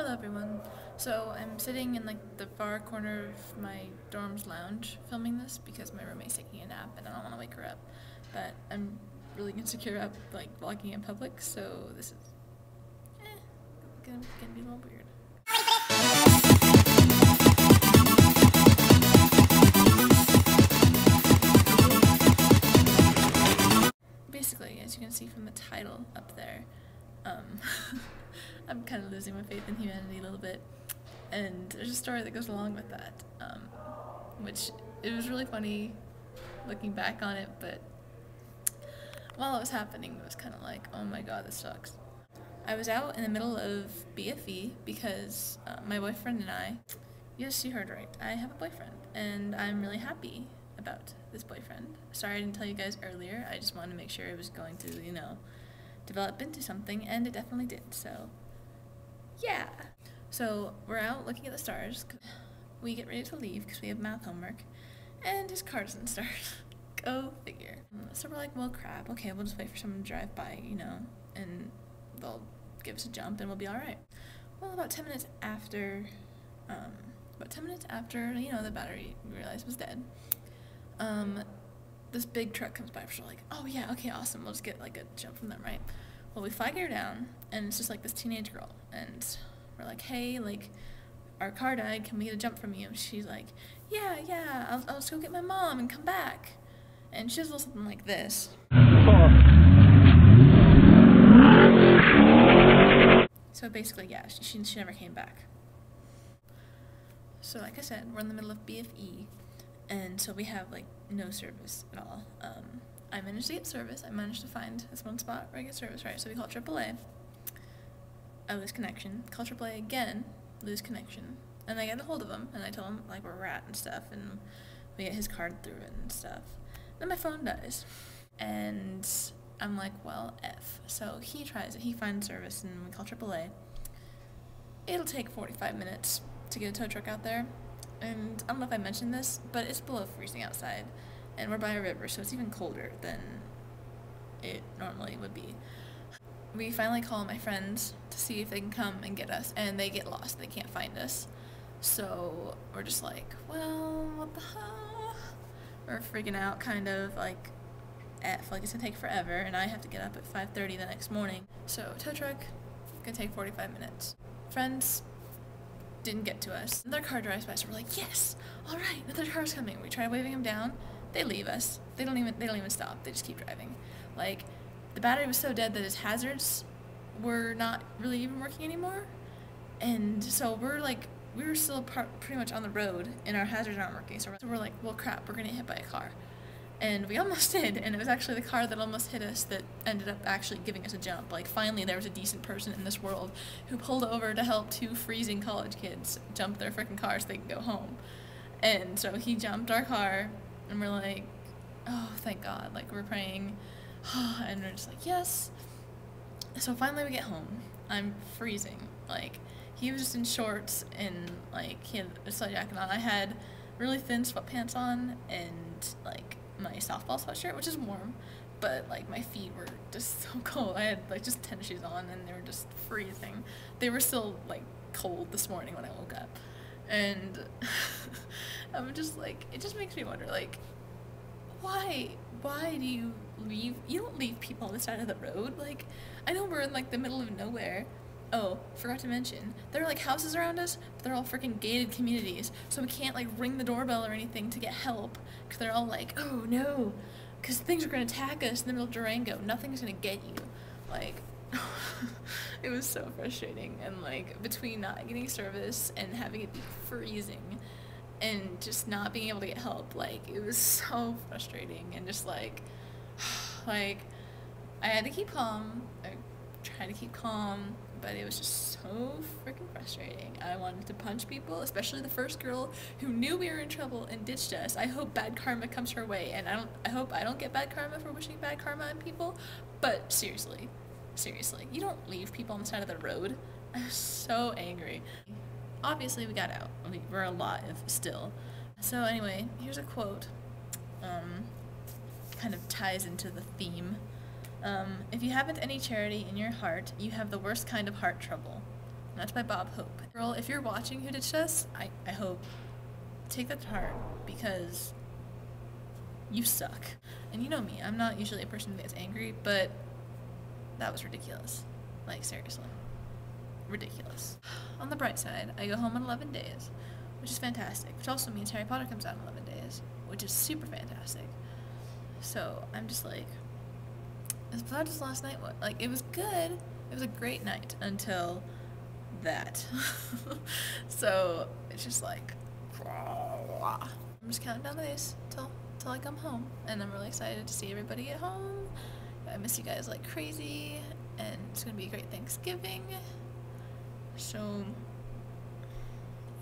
Hello everyone. So I'm sitting in like the far corner of my dorm's lounge filming this because my roommate's taking a nap and I don't want to wake her up. But I'm really insecure up like vlogging in public, so this is gonna be a little weird. Basically, as you can see from the title up there, I'm kind of losing my faith in humanity a little bit, and there's a story that goes along with that, which it was really funny looking back on it, but while it was happening, it was kind of like, oh my god, this sucks. I was out in the middle of BFE because my boyfriend and I, yes, you heard right, I have a boyfriend, and I'm really happy about this boyfriend. Sorry I didn't tell you guys earlier, I just wanted to make sure it was going to, develop into something, and it definitely did, so yeah. So we're out looking at the stars. We get ready to leave because we have math homework, and his car doesn't start. Go figure. So we're like, well, crap. Okay, we'll just wait for someone to drive by, and they'll give us a jump, and we'll be all right. Well, about 10 minutes after, the battery we realized was dead. This big truck comes by. We're like, oh yeah, okay, awesome. We'll just get like a jump from them, right? Well, we flag her down, and it's just like this teenage girl, and we're like, hey, like, our car died, can we get a jump from you? And she's like, yeah, I'll just go get my mom and come back. And she does a little something like this. So basically, yeah, she never came back. So like I said, we're in the middle of BFE, and so we have like no service at all. I managed to get service. I managed to find this one spot where I get service, right? So we call AAA. I lose connection. Call AAA again, lose connection. And I get a hold of him, and I tell him like where we're at and stuff, and we get his card through it and stuff. Then my phone dies, and I'm like, well, F. So he tries it. He finds service, and we call AAA. It'll take 45 minutes to get a tow truck out there. And I don't know if I mentioned this, but it's below freezing outside, and we're by a river, so it's even colder than it normally would be. We finally call my friends to see if they can come and get us, and they get lost. They can't find us. So we're just like, well, what the hell? We're freaking out, kind of like, F, like it's gonna take forever, and I have to get up at 5:30 the next morning. So tow truck, gonna take 45 minutes. Friends didn't get to us. Their car drives by, so we're like, yes, all right, another car's coming. We try waving them down. They leave us. They don't even stop. They just keep driving. Like, the battery was so dead that his hazards were not really even working anymore. And so we were still pretty much on the road, and our hazards aren't working. So we're like, well, crap, we're gonna get hit by a car. And we almost did, and it was actually the car that almost hit us that ended up actually giving us a jump. Like, finally there was a decent person in this world who pulled over to help two freezing college kids jump their frickin' car so they could go home. And so he jumped our car, and we're like, oh, thank God. Like, we're praying, and we're just like, yes. So finally we get home. I'm freezing. Like, he was just in shorts, and, like, he had a sweat jacket on. I had really thin sweatpants on, and, like, my softball sweatshirt, which is warm, but like my feet were just so cold. I had like just tennis shoes on, and they were just freezing. They were still like cold this morning when I woke up, and I'm just like, it just makes me wonder, like, why do you don't leave people on the side of the road? Like, I know we're in like the middle of nowhere. Oh, forgot to mention, there are like houses around us, but they're all freaking gated communities, so we can't like ring the doorbell or anything to get help, because they're all like, oh no, because things are going to attack us in the middle of Durango, nothing's going to get you. Like, it was so frustrating, and like, between not getting service and having it be freezing, and just not being able to get help, like, it was so frustrating, and just like, I had to keep calm, I tried to keep calm, but it was just so freaking frustrating. I wanted to punch people, especially the first girl who knew we were in trouble and ditched us. I hope bad karma comes her way, and I hope I don't get bad karma for wishing bad karma on people, but seriously, you don't leave people on the side of the road. I was so angry. Obviously we got out. We're alive still. So anyway, here's a quote. Kind of ties into the theme. If you haven't any charity in your heart, you have the worst kind of heart trouble. And that's by Bob Hope. Girl, if you're watching Who Ditched Us, I hope, take that to heart, because you suck. And you know me, I'm not usually a person who gets angry, but that was ridiculous. Like, seriously. Ridiculous. On the bright side, I go home in 11 days, which is fantastic, which also means Harry Potter comes out in 11 days, which is super fantastic. So I'm just like, how does last night what? Like, it was good. It was a great night until that. So it's just like, I'm just counting down the days till I come home, and I'm really excited to see everybody at home. I miss you guys like crazy, and it's gonna be a great Thanksgiving. So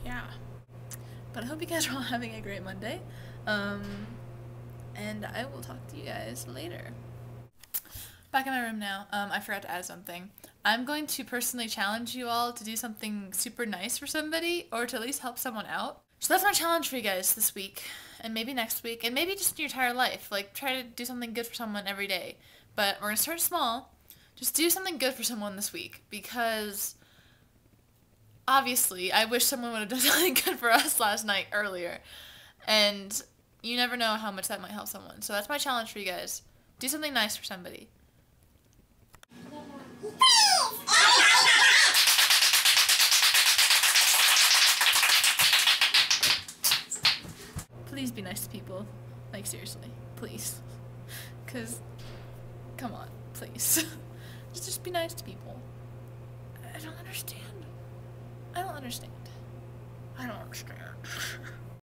yeah, but I hope you guys are all having a great Monday, and I will talk to you guys later. Back in my room now. I forgot to add something. I'm going to personally challenge you all to do something super nice for somebody, or to at least help someone out. So that's my challenge for you guys this week, and maybe next week, and maybe just in your entire life. Like, try to do something good for someone every day. But we're gonna start small. Just do something good for someone this week, because obviously I wish someone would have done something good for us last night earlier, and you never know how much that might help someone. So that's my challenge for you guys. Do something nice for somebody. Please be nice to people. Like, seriously. Please. Because, come on. Please. Just be nice to people. I don't understand. I don't understand.